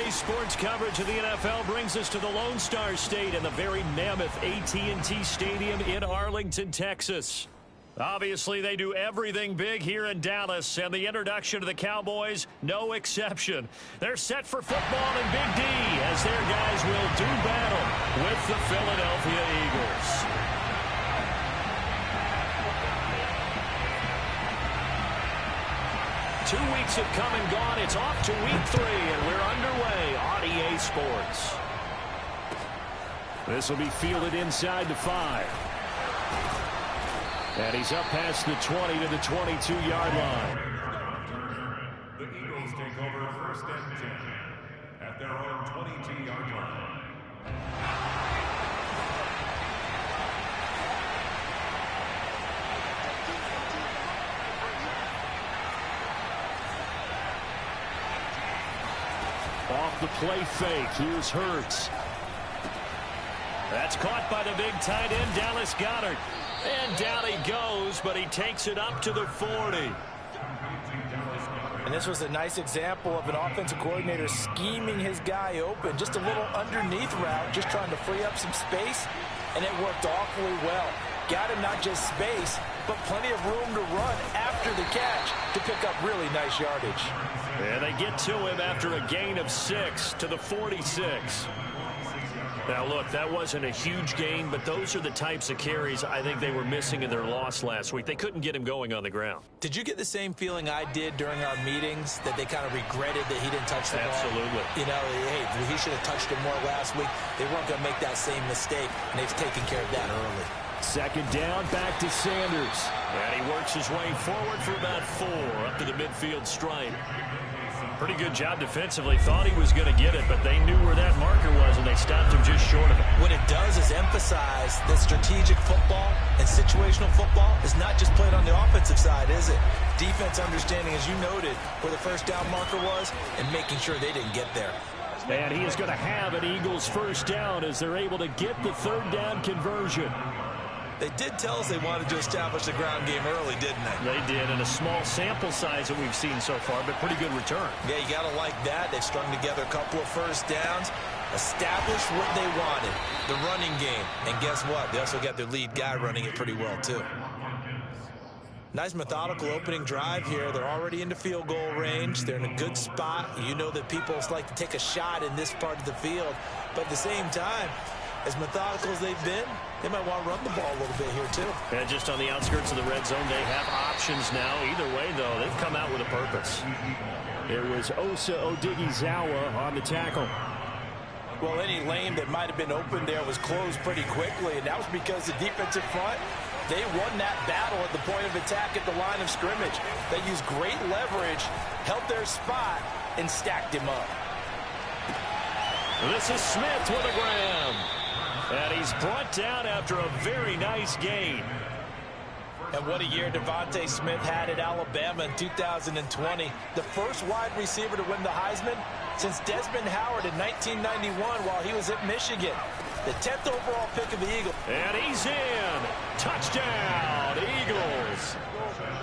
Today's sports coverage of the NFL brings us to the Lone Star State and the very mammoth AT&T Stadium in Arlington, Texas. Obviously, they do everything big here in Dallas, and the introduction of the Cowboys, no exception. They're set for football in Big D as their guys will do battle with the Philadelphia Eagles. Two weeks have come and gone. It's off to week 3, and we're underway on EA Sports. This will be fielded inside the 5. And he's up past the 20 to the 22-yard line. The Eagles take over 1st and 10 at their own 22-yard line. Off the play fake. Here's Hurts. That's caught by the big tight end, Dallas Goedert. And down he goes, but he takes it up to the 40. And this was a nice example of an offensive coordinator scheming his guy open. Just a little underneath route, just trying to free up some space, and it worked awfully well. Got him not just space, but plenty of room to run after the catch to pick up really nice yardage. And they get to him after a gain of 6 to the 46. Now, look, that wasn't a huge gain, but those are the types of carries I think they were missing in their loss last week. They couldn't get him going on the ground. Did you get the same feeling I did during our meetings, that they kind of regretted that he didn't touch the ball? Absolutely. You know, hey, he should have touched it more last week. They weren't going to make that same mistake, and they've taken care of that early. 2nd down, back to Sanders. And he works his way forward for about 4 up to the midfield stripe. Pretty good job defensively. Thought he was going to get it, but they knew where that marker was, and they stopped him just short of it. What it does is emphasize that strategic football and situational football is not just played on the offensive side, is it? Defense understanding, as you noted, where the 1st down marker was and making sure they didn't get there. And he is going to have an Eagles 1st down as they're able to get the 3rd down conversion. They did tell us they wanted to establish the ground game early, didn't they? They did, and a small sample size that we've seen so far, but pretty good return. Yeah, you got to like that. They've strung together a couple of 1st downs, established what they wanted, the running game. And guess what? They also got their lead guy running it pretty well, too. Nice methodical opening drive here. They're already into field goal range. They're in a good spot. You know that people like to take a shot in this part of the field, but at the same time, as methodical as they've been, they might want to run the ball a little bit here, too. Yeah, just on the outskirts of the red zone, they have options now. Either way, though, they've come out with a purpose. It was Osa Odighizuwa on the tackle. Well, any lane that might have been open there was closed pretty quickly, and that was because the defensive front, they won that battle at the point of attack at the line of scrimmage. They used great leverage, held their spot, and stacked him up. This is Smith with a grab. And he's brought down after a very nice gain. And what a year Devontae Smith had at Alabama in 2020. The first wide receiver to win the Heisman since Desmond Howard in 1991 while he was at Michigan. The 10th overall pick of the Eagles. And he's in. Touchdown, Eagles.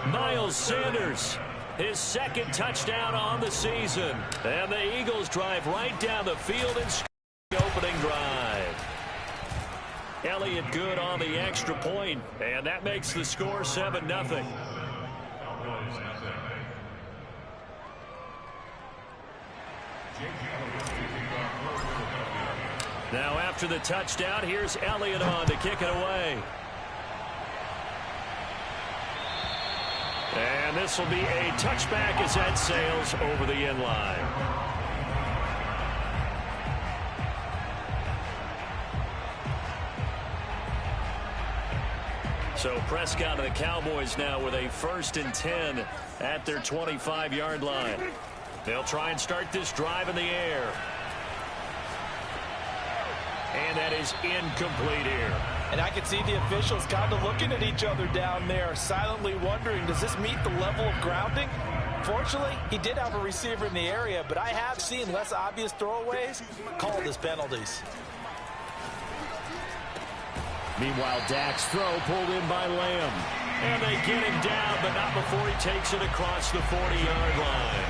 Miles Sanders, his 2nd touchdown on the season. And the Eagles drive right down the field and score the opening drive. Elliott good on the extra point, and that makes the score 7-0. Now after the touchdown, here's Elliott on to kick it away. And this will be a touchback as that sails over the end line. So Prescott and the Cowboys now with a 1st and 10 at their 25-yard line. They'll try and start this drive in the air. And that is incomplete here. And I can see the officials kind of looking at each other down there, silently wondering, does this meet the level of grounding? Fortunately, he did have a receiver in the area, but I have seen less obvious throwaways called as penalties. Meanwhile, Dak's throw pulled in by Lamb. And they get him down, but not before he takes it across the 40-yard line.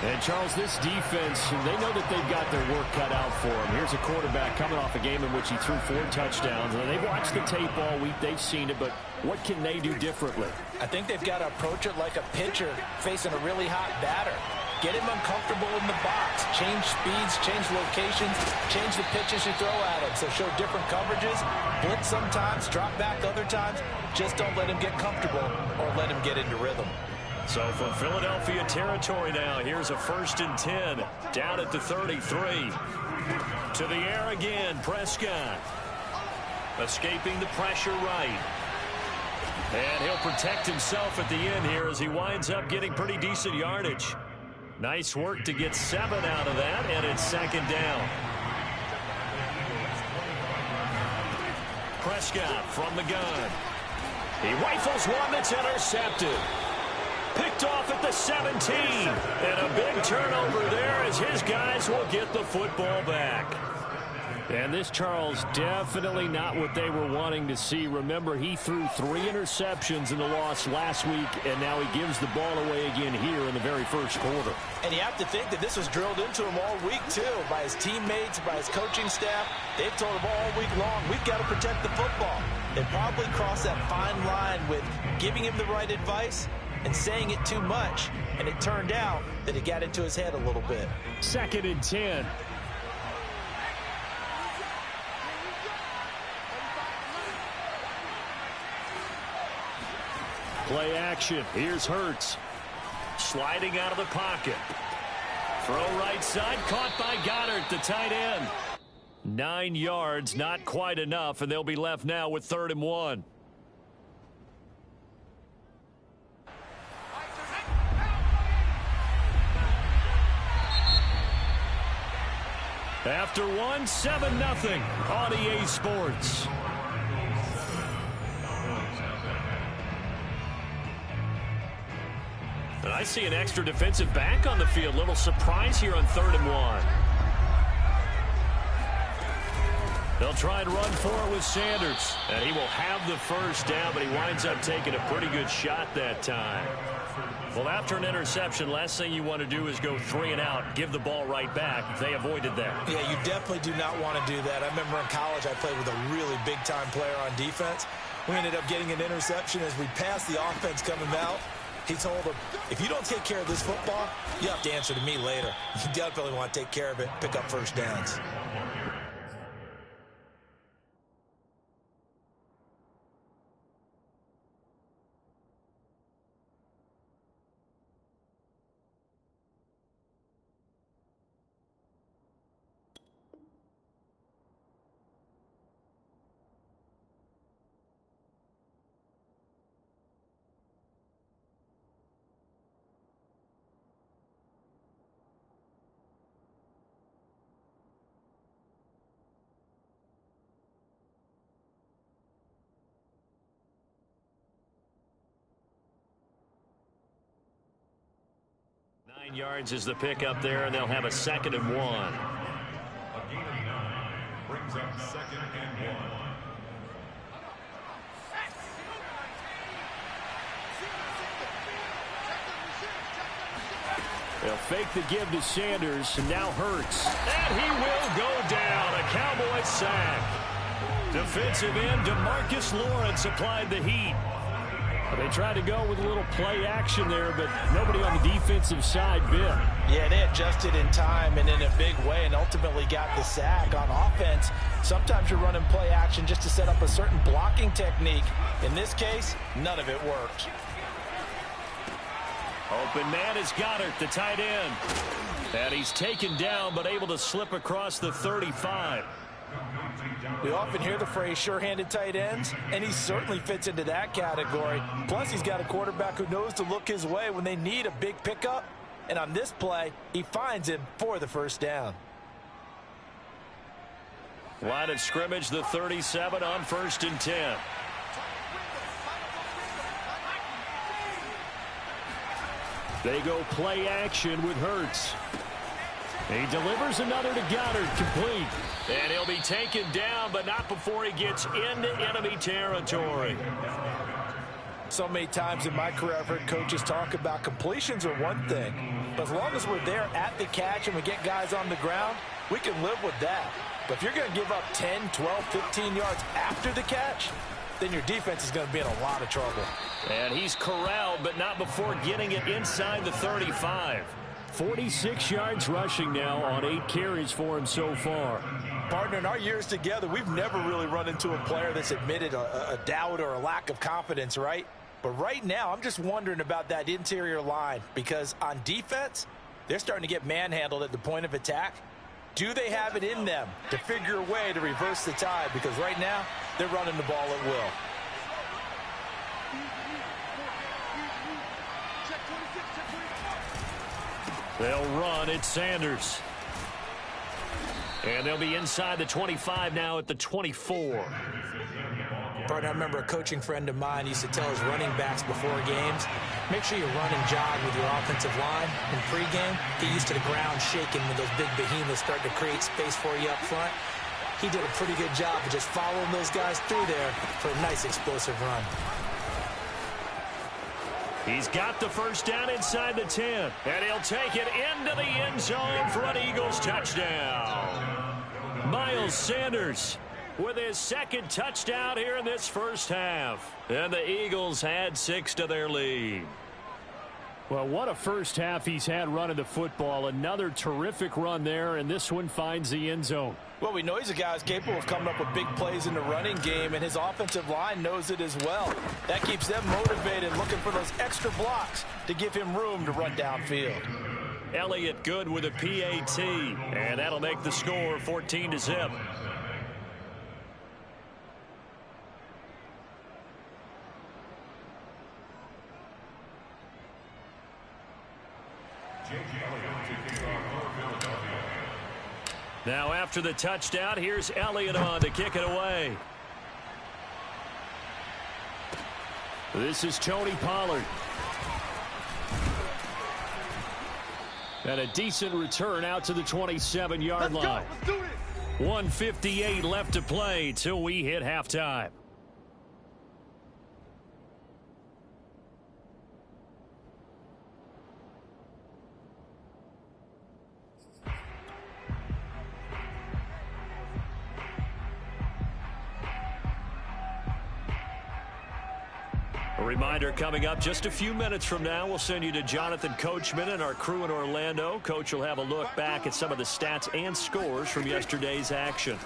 And, Charles, this defense, they know that they've got their work cut out for them. Here's a quarterback coming off a game in which he threw 4 touchdowns. And they've watched the tape all week. They've seen it, but what can they do differently? I think they've got to approach it like a pitcher facing a really hot batter. Get him uncomfortable in the box. Change speeds, change locations, change the pitches you throw at him. So show different coverages, blitz sometimes, drop back other times. Just don't let him get comfortable or let him get into rhythm. So from Philadelphia territory now, here's a 1st and 10 down at the 33. To the air again, Prescott. Escaping the pressure right. And he'll protect himself at the end here as he winds up getting pretty decent yardage. Nice work to get 7 out of that, and it's 2nd down. Prescott from the gun. He rifles one that's intercepted. Picked off at the 17. And a big turnover there as his guys will get the football back. And this, Charles, definitely not what they were wanting to see. Remember, he threw 3 interceptions in the loss last week, and now he gives the ball away again here in the very first quarter. And you have to think that this was drilled into him all week, too, by his teammates, by his coaching staff. They've told him all week long, we've got to protect the football. They probably crossed that fine line with giving him the right advice and saying it too much, and it turned out that it got into his head a little bit. 2nd and 10. Play action. Here's Hurts. Sliding out of the pocket. Throw right side. Caught by Goddard, the tight end. 9 yards, not quite enough, and they'll be left now with 3rd and 1. After 1, 7-0 on EA Sports. And I see an extra defensive back on the field. Little surprise here on 3rd and 1. They'll try and run for it with Sanders. And he will have the 1st down, but he winds up taking a pretty good shot that time. Well, after an interception, last thing you want to do is go 3 and out, give the ball right back. They avoided that. Yeah, you definitely do not want to do that. I remember in college I played with a really big-time player on defense. We ended up getting an interception as we passed the offense coming out. He told him, if you don't take care of this football, you have to answer to me later. You definitely want to take care of it, pick up 1st downs. Yards is the pickup there, and they'll have a 2nd and 1. A gain of 9 brings up 2nd and 1. They'll fake the give to Sanders, and now Hurts. And he will go down. A Cowboys sack. Defensive end DeMarcus Lawrence applied the heat. They tried to go with a little play action there, but nobody on the defensive side bit. Yeah, they adjusted in time and in a big way and ultimately got the sack. On offense, sometimes you're running play action just to set up a certain blocking technique. In this case, none of it worked. Open man is Goddard, the tight end. And he's taken down, but able to slip across the 35. We often hear the phrase sure-handed tight ends, and he certainly fits into that category. Plus, he's got a quarterback who knows to look his way when they need a big pickup. And on this play, he finds him for the 1st down. Line of scrimmage, the 37 on 1st and 10. They go play action with Hurts. He delivers another to Goddard, complete. And he'll be taken down, but not before he gets into enemy territory. So many times in my career, I've heard coaches talk about completions are one thing. But as long as we're there at the catch and we get guys on the ground, we can live with that. But if you're going to give up 10, 12, 15 yards after the catch, then your defense is going to be in a lot of trouble. And he's corralled, but not before getting it inside the 35. 46 yards rushing now on 8 carries for him so far. Partner, in our years together, we've never really run into a player that's admitted a doubt or a lack of confidence, right? But right now, I'm just wondering about that interior line because on defense, they're starting to get manhandled at the point of attack. Do they have it in them to figure a way to reverse the tide? Because right now, they're running the ball at will. They'll run at Sanders. And they'll be inside the 25 now at the 24. Partner, I remember a coaching friend of mine used to tell his running backs before games, make sure you run and jog with your offensive line. In pregame, get used to the ground shaking when those big behemoths start to create space for you up front. He did a pretty good job of just following those guys through there for a nice explosive run. He's got the first down inside the 10. And he'll take it into the end zone for an Eagles touchdown. Miles Sanders with his second touchdown here in this first half. And the Eagles add 6 to their lead. Well, what a first half he's had running the football. Another terrific run there, and this one finds the end zone. Well, we know he's a guy who's capable of coming up with big plays in the running game, and his offensive line knows it as well. That keeps them motivated, looking for those extra blocks to give him room to run downfield. Elliott good with a PAT, and that'll make the score 14-0. Now after the touchdown, here's Elliott on to kick it away. This is Tony Pollard. And a decent return out to the 27-yard line. Let's do this. 1:58 left to play till we hit halftime. A reminder coming up just a few minutes from now, we'll send you to Jonathan Coachman and our crew in Orlando. Coach will have a look back at some of the stats and scores from yesterday's action.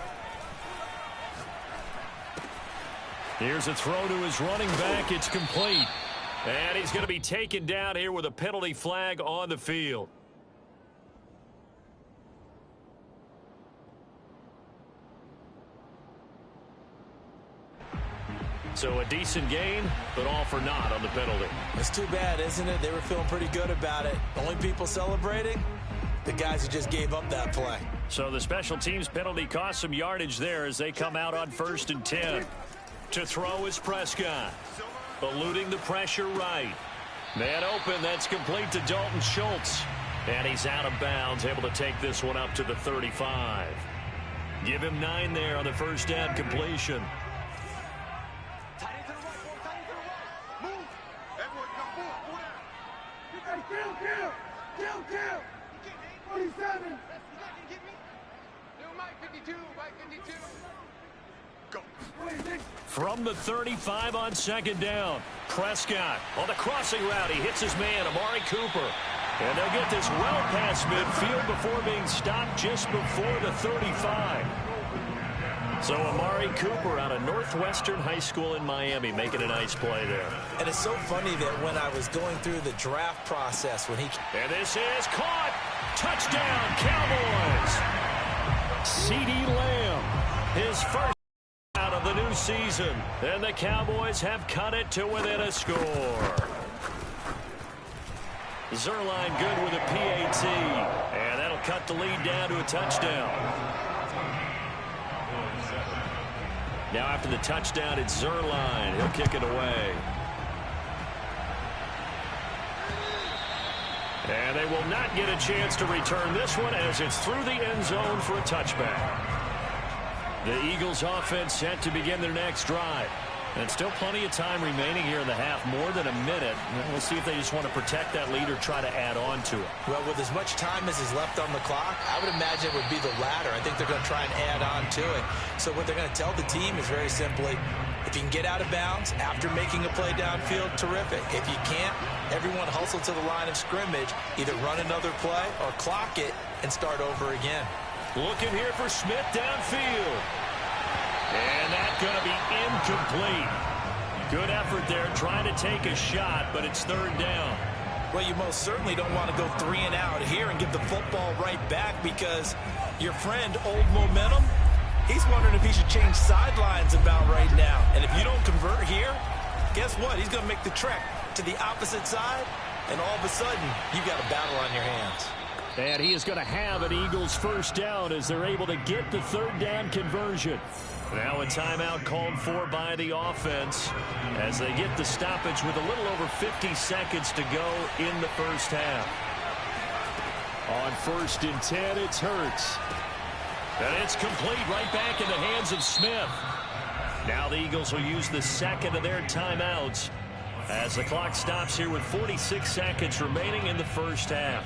Here's a throw to his running back. It's complete. And he's going to be taken down here with a penalty flag on the field. So a decent gain, but all for naught on the penalty. It's too bad, isn't it? They were feeling pretty good about it. Only people celebrating, the guys who just gave up that play. So the special teams penalty cost some yardage there as they come out on 1st and 10. To throw is Prescott. Eluding the pressure right. Man open, that's complete to Dalton Schultz. And he's out of bounds, able to take this one up to the 35. Give him 9 there on the first down completion. Kill. 47. Go. From the 35 on 2nd down. Prescott on the crossing route. He hits his man, Amari Cooper. And they'll get this well past midfield before being stopped just before the 35. So Amari Cooper out of Northwestern High School in Miami making a nice play there. And it's so funny that when I was going through the draft process when he... And this is caught. Touchdown, Cowboys. CeeDee Lamb, his first out of the new season. And the Cowboys have cut it to within a score. Zerline good with a PAT. And that'll cut the lead down to a touchdown. Now after the touchdown, it's Zerline. He'll kick it away. And they will not get a chance to return this one as it's through the end zone for a touchback. The Eagles offense set to begin their next drive. And still plenty of time remaining here in the half, more than a minute. We'll see if they just want to protect that lead or try to add on to it. Well, with as much time as is left on the clock, I would imagine it would be the latter. I think they're going to try and add on to it. So what they're going to tell the team is very simply, if you can get out of bounds after making a play downfield, terrific. If you can't, everyone hustle to the line of scrimmage, either run another play or clock it and start over again. Looking here for Smith downfield. And that's going to be incomplete. Good effort there trying to take a shot, but it's third down. Well, you most certainly don't want to go 3 and out here and give the football right back, because your friend, Old Momentum, he's wondering if he should change sidelines about right now. And if you don't convert here, guess what? He's going to make the trek to the opposite side, and all of a sudden, you've got a battle on your hands. And he is going to have an Eagles first down as they're able to get the third down conversion. Now a timeout called for by the offense as they get the stoppage with a little over 50 seconds to go in the first half. On 1st and 10, it's Hurts. And it's complete right back in the hands of Smith. Now the Eagles will use the second of their timeouts as the clock stops here with 46 seconds remaining in the first half.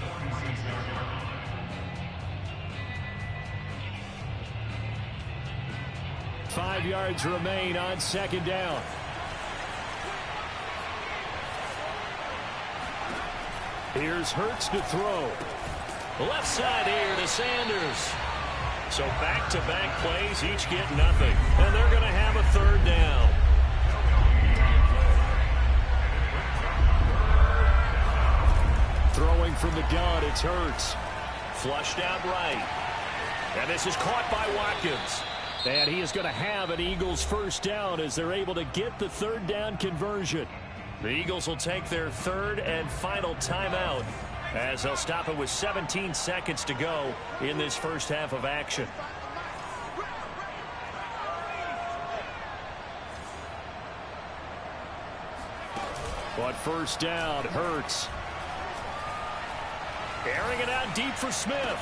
Five yards remain on 2nd down. Here's Hurts to throw. Left side here to Sanders. So back-to-back plays, each get nothing. And they're going to have a third down. Throwing from the gun, it's Hurts. Flushed out right. And this is caught by Watkins. And he is going to have an Eagles first down as they're able to get the third down conversion. The Eagles will take their third and final timeout as they'll stop it with 17 seconds to go in this first half of action. But first down, Hurts. Airing it out deep for Smith.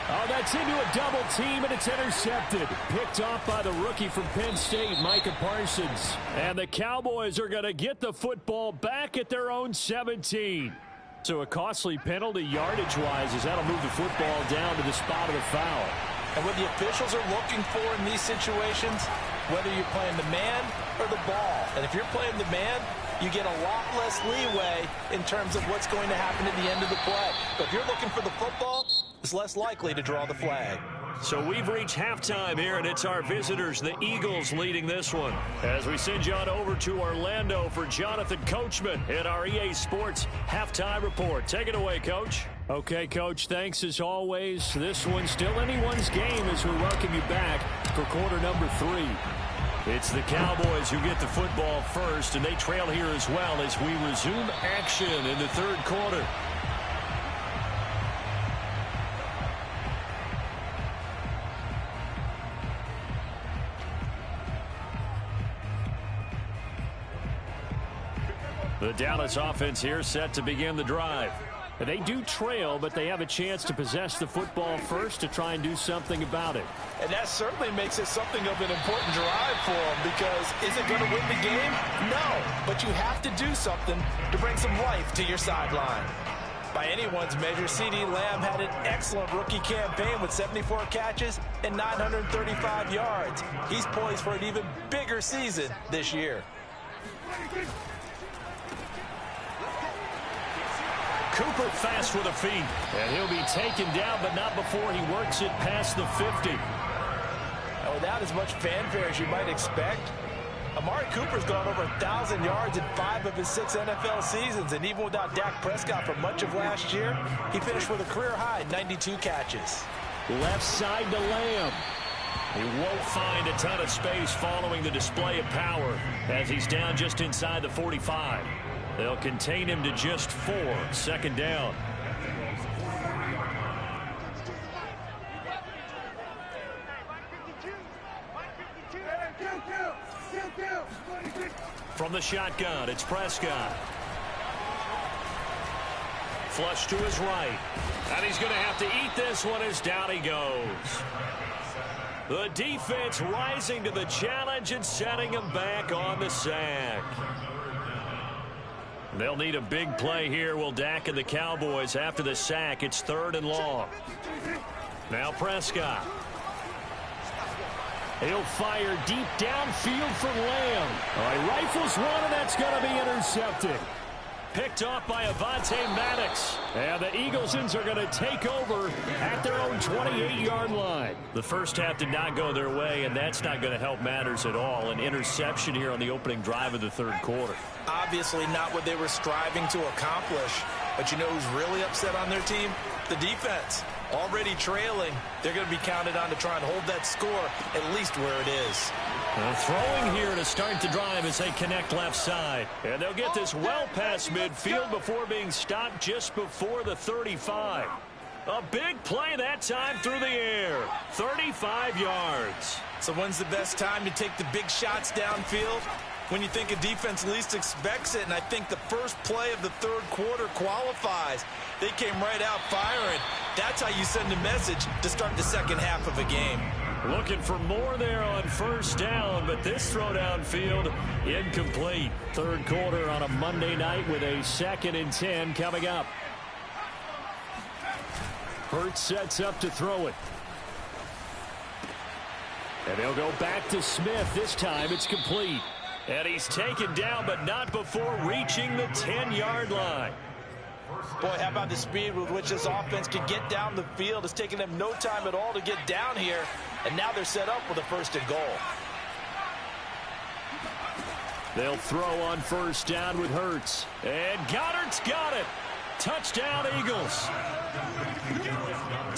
Oh, that's into a double team, and it's intercepted. Picked off by the rookie from Penn State, Micah Parsons. And the Cowboys are going to get the football back at their own 17. So a costly penalty yardage-wise as that'll move the football down to the spot of the foul. And what the officials are looking for in these situations, whether you're playing the man or the ball. And if you're playing the man, you get a lot less leeway in terms of what's going to happen at the end of the play. But if you're looking for the football, it's less likely to draw the flag. So we've reached halftime here, and it's our visitors, the Eagles, leading this one. As we send you on over to Orlando for Jonathan Coachman in our EA Sports Halftime Report. Take it away, Coach. Okay, Coach, thanks as always. This one's still anyone's game as we welcome you back for quarter number 3. It's the Cowboys who get the football first, and they trail here as well as we resume action in the third quarter. The Dallas offense here set to begin the drive. They do trail, but they have a chance to possess the football first to try and do something about it. And that certainly makes it something of an important drive for them, because is it going to win the game? No, but you have to do something to bring some life to your sideline. By anyone's measure, CeeDee Lamb had an excellent rookie campaign with 74 catches and 935 yards. He's poised for an even bigger season this year. Cooper fast with the feet, and he'll be taken down, but not before he works it past the 50. And without as much fanfare as you might expect, Amari Cooper's gone over 1,000 yards in 5 of his 6 NFL seasons, and even without Dak Prescott for much of last year, he finished with a career-high 92 catches. Left side to Lamb. He won't find a ton of space following the display of power as he's down just inside the 45. They'll contain him to just 4. Second down. From the shotgun, it's Prescott. Flush to his right. And he's going to have to eat this one as down he goes. The defense rising to the challenge. challenge and setting him back on the sack. They'll need a big play here. Will Dak and the Cowboys after the sack. It's 3rd and long. Now Prescott. He'll fire deep downfield for Lamb. All right, rifles one, and that's going to be intercepted. Picked off by Avonte Maddox. And the Eaglesons are going to take over at their own 28-yard line. The first half did not go their way, and that's not going to help matters at all. An interception here on the opening drive of the 3rd quarter. Obviously not what they were striving to accomplish. But you know who's really upset on their team? The defense. Already trailing, they're going to be counted on to try and hold that score at least where it is. Throwing here to start the drive as they connect left side. And they'll get this well past midfield before being stopped just before the 35. A big play that time through the air. 35 yards. So when's the best time to take the big shots downfield? When you think a defense least expects it, and I think the first play of the 3rd quarter qualifies. They came right out firing. That's how you send a message to start the second half of a game. Looking for more there on 1st down, but this throw downfield incomplete. 3rd quarter on a Monday night with a 2nd and 10 coming up. Hurts sets up to throw it. And they'll go back to Smith. This time it's complete. And he's taken down, but not before reaching the 10-yard line. Boy, how about the speed with which this offense can get down the field? It's taken them no time at all to get down here, and now they're set up with a 1st and goal. They'll throw on 1st down with Hurts. And Goddard's got it. Touchdown, Eagles.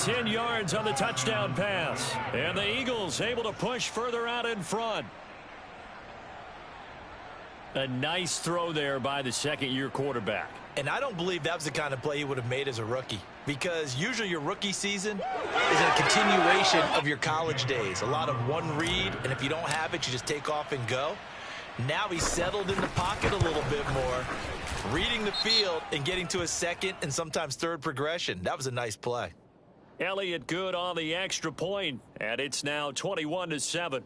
10 yards on the touchdown pass. And the Eagles able to push further out in front. A nice throw there by the 2nd-year quarterback. And I don't believe that was the kind of play he would have made as a rookie. Because usually your rookie season is a continuation of your college days. A lot of one read, and if you don't have it, you just take off and go. Now he's settled in the pocket a little bit more, reading the field and getting to a 2nd and sometimes 3rd progression. That was a nice play. Elliott good on the extra point, and it's now 21-7.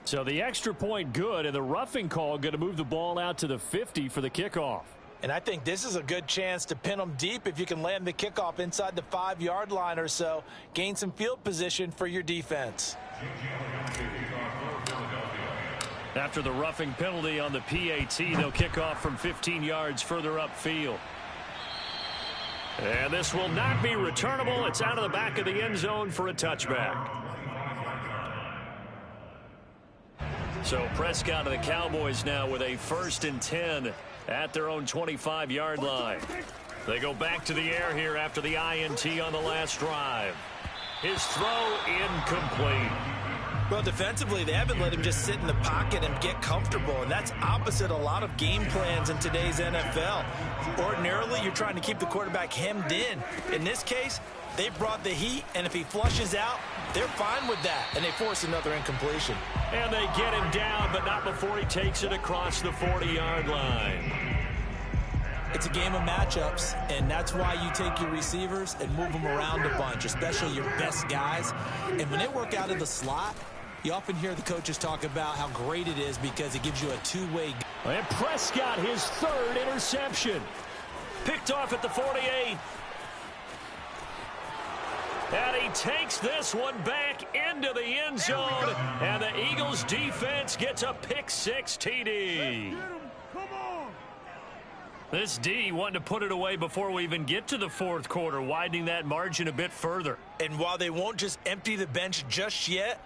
So the extra point good, and the roughing call going to move the ball out to the 50 for the kickoff. And I think this is a good chance to pin them deep if you can land the kickoff inside the 5-yard line or so. Gain some field position for your defense. After the roughing penalty on the PAT, they'll kick off from 15 yards further upfield. And this will not be returnable. It's out of the back of the end zone for a touchback. So Prescott and the Cowboys now with a 1st and 10 at their own 25-yard line. They go back to the air here after the INT on the last drive. His throw incomplete. Well, defensively, they haven't let him just sit in the pocket and get comfortable, and that's opposite a lot of game plans in today's NFL. Ordinarily, you're trying to keep the quarterback hemmed in. In this case, they brought the heat, and if he flushes out, they're fine with that, and they force another incompletion. And they get him down, but not before he takes it across the 40-yard line. It's a game of matchups, and that's why you take your receivers and move them around a bunch, especially your best guys. And when they work out of the slot, you often hear the coaches talk about how great it is because it gives you a two-way. And Prescott, his 3rd interception. Picked off at the 48. And he takes this one back into the end zone. And the Eagles defense gets a pick-6 TD. This D wanting to put it away before we even get to the 4th quarter, widening that margin a bit further. And while they won't just empty the bench just yet,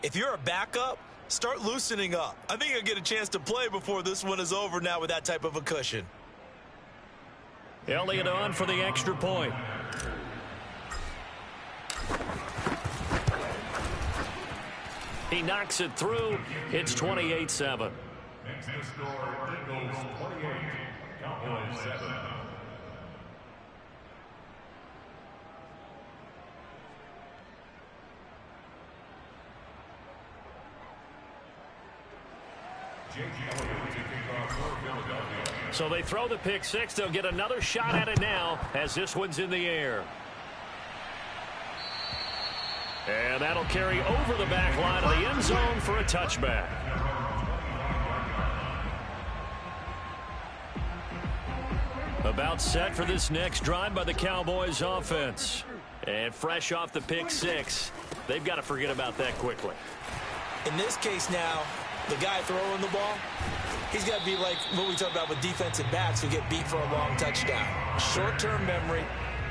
if you're a backup, start loosening up. I think you'll get a chance to play before this one is over now with that type of a cushion. Elliott on for the extra point. He knocks it through. It's 28-7. Next to score, Eagles 28, Cowboys 7. So they throw the pick-6. They'll get another shot at it now as this one's in the air. And that'll carry over the back line of the end zone for a touchback. About set for this next drive by the Cowboys offense. And fresh off the pick six, they've got to forget about that quickly. In this case now, the guy throwing the ball, he's got to be like what we talked about with defensive backs who get beat for a long touchdown. Short-term memory,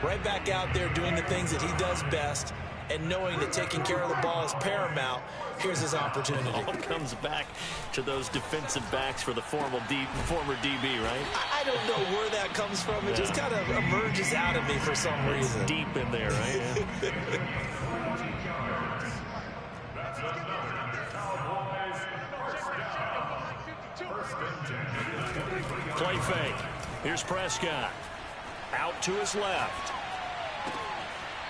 right back out there doing the things that he does best, and knowing that taking care of the ball is paramount. Here's his opportunity. It all comes back to those defensive backs for the former DB, right? I don't know where that comes from. It just kind of emerges out of me for some reason. It's deep in there, right? Play fake. Here's Prescott. Out to his left.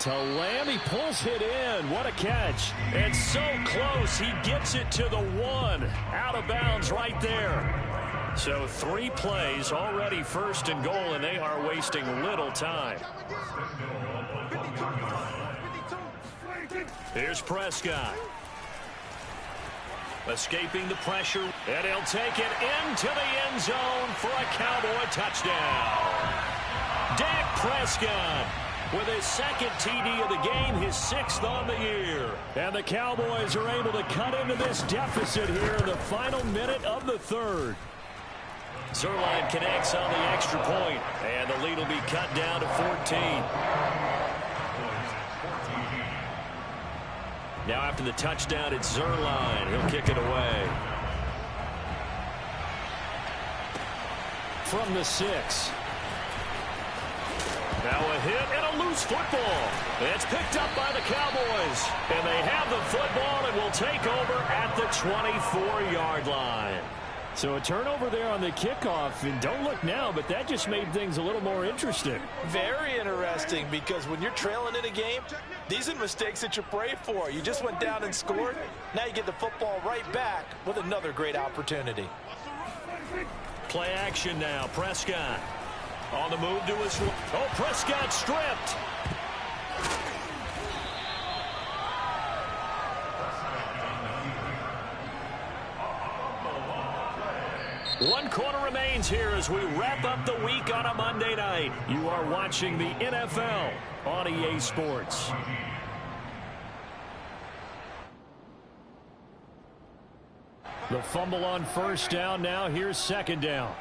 To Lamb, he pulls it in. What a catch. And so close, he gets it to the one. Out of bounds right there. So 3 plays, already first and goal, and they are wasting little time. Here's Prescott. Escaping the pressure, and he'll take it into the end zone for a Cowboy touchdown. Dak Prescott with his second TD of the game, his 6th on the year. And the Cowboys are able to cut into this deficit here in the final minute of the 3rd. Zerline connects on the extra point, and the lead will be cut down to 14. Now after the touchdown, it's Zerline. He'll kick it away. From the 6. Now a hit and a loose football. It's picked up by the Cowboys. And they have the football and will take over at the 24-yard line. So a turnover there on the kickoff. And don't look now, but that just made things a little more interesting. Very interesting, because when you're trailing in a game, these are mistakes that you pray for. You just went down and scored. Now you get the football right back with another great opportunity. Play action now. Prescott. On the move to his... Oh, Prescott stripped. One quarter remains here as we wrap up the week on a Monday night. You are watching the NFL on EA Sports. The fumble on first down now. Here's second down.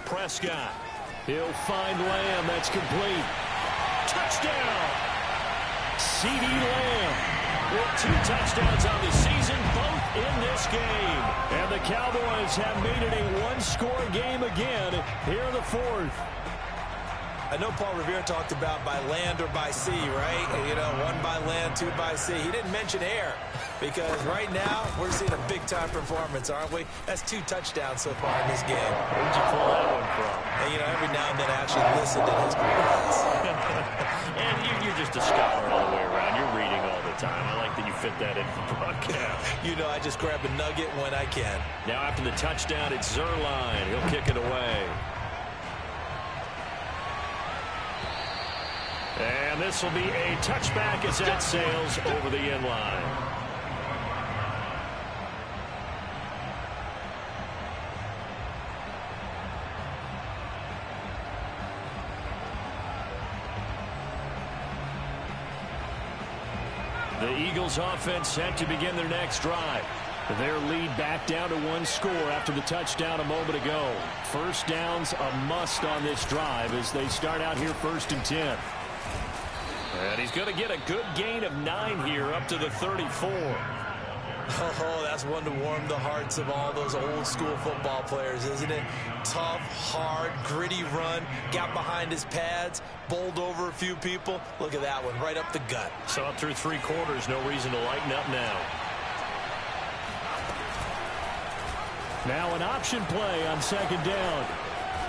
Prescott. He'll find Lamb. That's complete. Touchdown. CeeDee Lamb with 2 touchdowns on the season, both in this game. And the Cowboys have made it a one-score game again here in the 4th. I know Paul Revere talked about by land or by sea, right? You know, 1 by land, 2 by sea. He didn't mention air, because right now we're seeing a big-time performance, aren't we? That's 2 touchdowns so far in this game. Where'd you pull that one from? And, you know, every now and then I actually listen to his comments. And you're just a scholar all the way around. You're reading all the time. I like that you fit that in for broadcast. You know, I just grab a nugget when I can. Now after the touchdown, it's Zerline. He'll kick it away. And this will be a touchback as that sails over the end line. The Eagles offense set to begin their next drive. Their lead back down to 1 score after the touchdown a moment ago. First down's a must on this drive as they start out here 1st and 10. And he's going to get a good gain of 9 here up to the 34. Oh, that's one to warm the hearts of all those old school football players, isn't it? Tough, hard, gritty run, got behind his pads, bowled over a few people. Look at that one, right up the gut. So up through 3 quarters, no reason to lighten up now. Now an option play on 2nd down.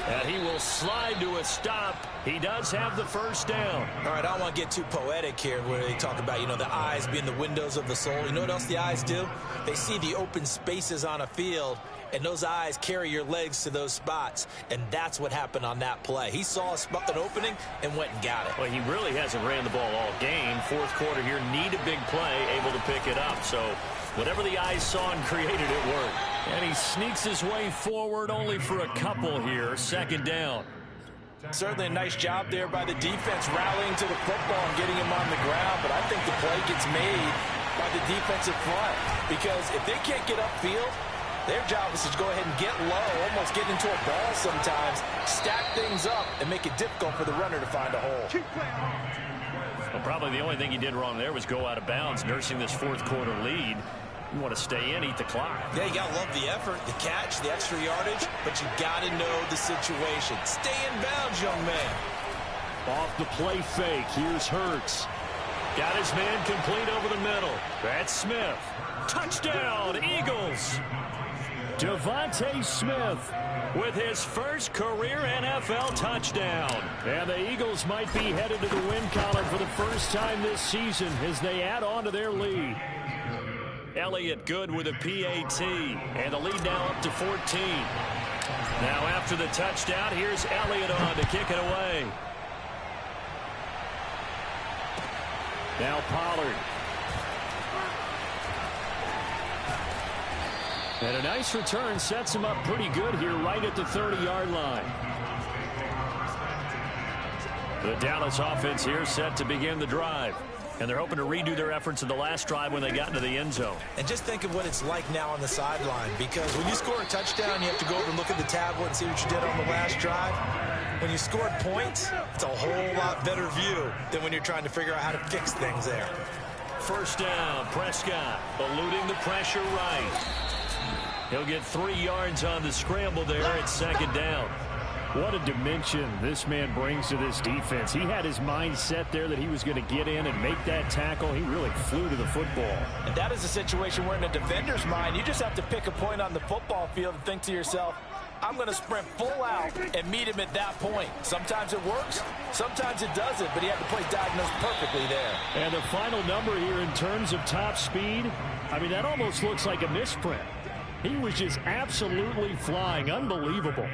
And he will slide to a stop. He does have the first down. All right, I don't want to get too poetic here where they talk about, you know, the eyes being the windows of the soul. You know what else the eyes do? They see the open spaces on a field, and those eyes carry your legs to those spots, and that's what happened on that play. He saw an opening and went and got it. Well, he really hasn't ran the ball all game. Fourth quarter here, need a big play, able to pick it up. So whatever the eyes saw and created, it worked. And he sneaks his way forward only for a couple here. Second down. Certainly a nice job there by the defense rallying to the football and getting him on the ground, but I think the play gets made by the defensive front because if they can't get upfield, their job is to go ahead and get low, almost get into a ball sometimes, stack things up, and make it difficult for the runner to find a hole. Well, probably the only thing he did wrong there was go out of bounds, nursing this fourth quarter lead. You want to stay in, eat the clock. Yeah, you got to love the effort, the catch, the extra yardage, but you got to know the situation. Stay in bounds, young man. Off the play fake, here's Hurts. Got his man complete over the middle. That's Smith. Touchdown, Eagles. Devontae Smith with his first career NFL touchdown. And the Eagles might be headed to the win column for the first time this season as they add on to their lead. Elliott good with a PAT, and the lead now up to 14. Now after the touchdown, here's Elliott on to kick it away. Now Pollard. And a nice return sets him up pretty good here right at the 30-yard line. The Dallas offense here set to begin the drive. And they're hoping to redo their efforts in the last drive when they got into the end zone. And just think of what it's like now on the sideline, because when you score a touchdown, you have to go over and look at the tablet and see what you did on the last drive. When you scored points, it's a whole lot better view than when you're trying to figure out how to fix things there. First down, Prescott eluding the pressure right. He'll get 3 yards on the scramble there at second down. What a dimension this man brings to this defense. He had his mind set there that he was going to get in and make that tackle. He really flew to the football. And that is a situation where in a defender's mind, you just have to pick a point on the football field and think to yourself, I'm going to sprint full out and meet him at that point. Sometimes it works, sometimes it doesn't, but he had the play diagnosed perfectly there. And the final number here in terms of top speed, I mean, that almost looks like a misprint. He was just absolutely flying. Unbelievable.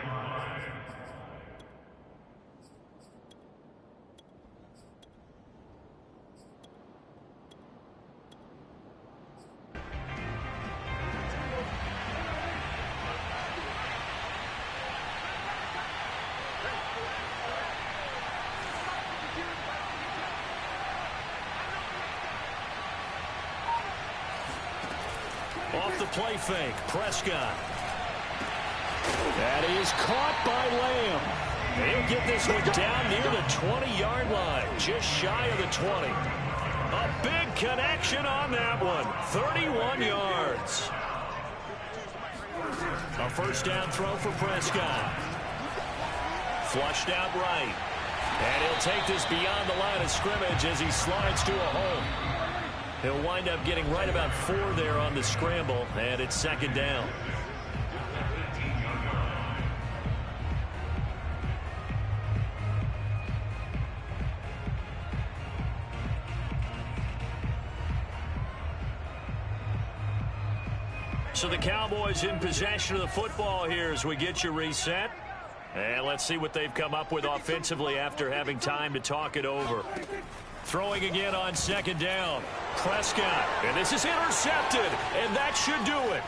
Off the play fake, Prescott. That is caught by Lamb. He'll get this one down near the 20-yard line, just shy of the 20. A big connection on that one, 31 yards. A first down throw for Prescott. Flushed out right. And he'll take this beyond the line of scrimmage as he slides to a hole. He'll wind up getting right about 4 there on the scramble, and it's second down. So the Cowboys in possession of the football here as we get you reset. And let's see what they've come up with offensively after having time to talk it over. Throwing again on second down. Prescott. And this is intercepted. And that should do it.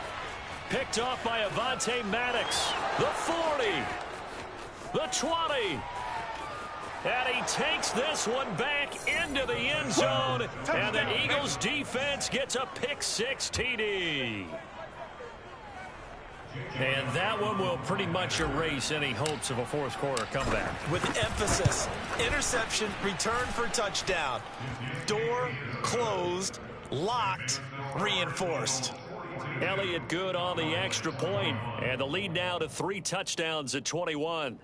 Picked off by Avonte Maddox. The 40. The 20. And he takes this one back into the end zone. And the Eagles defense gets a pick-6 TD. And that one will pretty much erase any hopes of a fourth quarter comeback. With emphasis, interception, return for touchdown. Door closed, locked, reinforced. Elliott good on the extra point, and the lead now to 3 touchdowns at 21.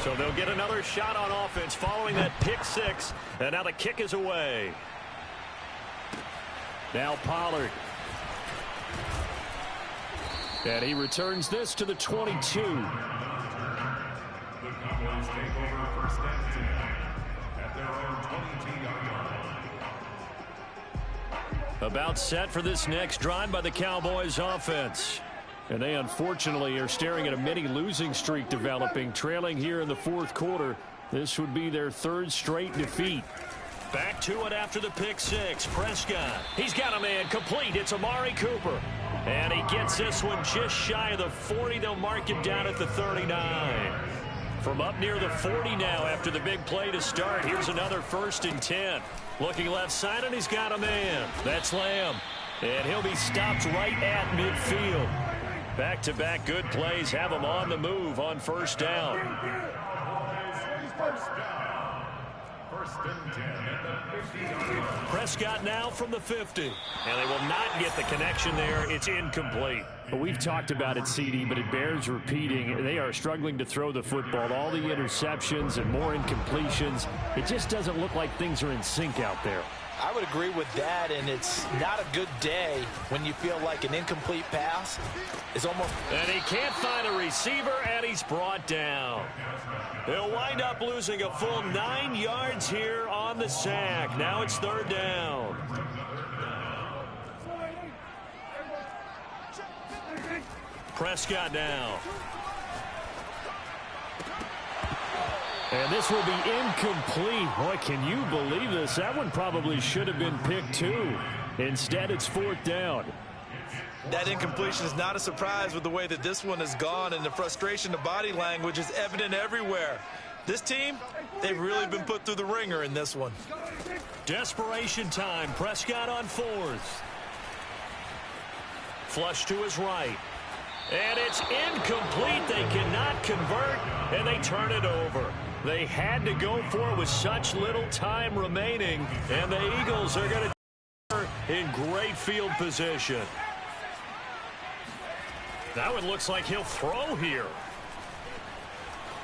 So they'll get another shot on offense following that pick-6, and now the kick is away. Now Pollard. And he returns this to the 22. The Cowboys take over first and 10 at their own 22-yard line. About set for this next drive by the Cowboys offense. And they unfortunately are staring at a mini losing streak developing, trailing here in the fourth quarter. This would be their third straight defeat. Back to it after the pick six. Prescott. He's got a man complete. It's Amari Cooper. And he gets this one just shy of the 40. They'll mark him down at the 39. From up near the 40 now after the big play to start. Here's another 1st and 10. Looking left side, and he's got a man. That's Lamb. And he'll be stopped right at midfield. Back-to-back good plays have him on the move on 1st down. First and 10 at the 50-yard line. Prescott now from the 50. And they will not get the connection there. It's incomplete. Well, we've talked about it, CD, but it bears repeating. They are struggling to throw the football. All the interceptions and more incompletions. It just doesn't look like things are in sync out there. I would agree with that, and it's not a good day when you feel like an incomplete pass is almost... And he can't find a receiver, and he's brought down. They'll wind up losing a full 9 yards here on the sack. Now it's 3rd down. Prescott now. And this will be incomplete. Boy, can you believe this? That one probably should have been picked too. Instead, it's 4th down. That incompletion is not a surprise with the way that this one has gone, and the frustration, the body language is evident everywhere. This team, they've really been put through the ringer in this one. Desperation time. Prescott on 4th. Flush to his right. And it's incomplete. They cannot convert, and they turn it over. They had to go for it with such little time remaining, and the Eagles are going to in great field position. That one looks like he'll throw here.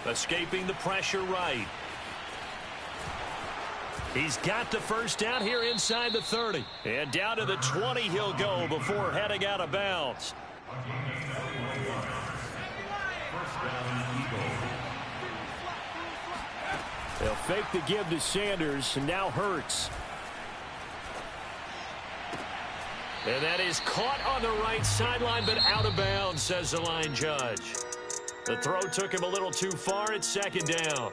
Escaping the pressure right. He's got the 1st down here inside the 30. And down to the 20 he'll go before heading out of bounds. They'll fake the give to Sanders, and now Hurts. And that is caught on the right sideline, but out of bounds, says the line judge. The throw took him a little too far. It's 2nd down.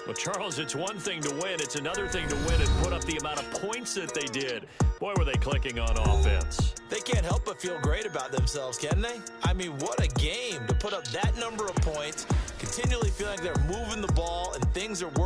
Well, Charles, it's one thing to win. It's another thing to win and put up the amount of points that they did. Boy, were they clicking on offense. They can't help but feel great about themselves, can they? I mean, what a game to put up that number of points, continually feeling like they're moving the ball and things are working.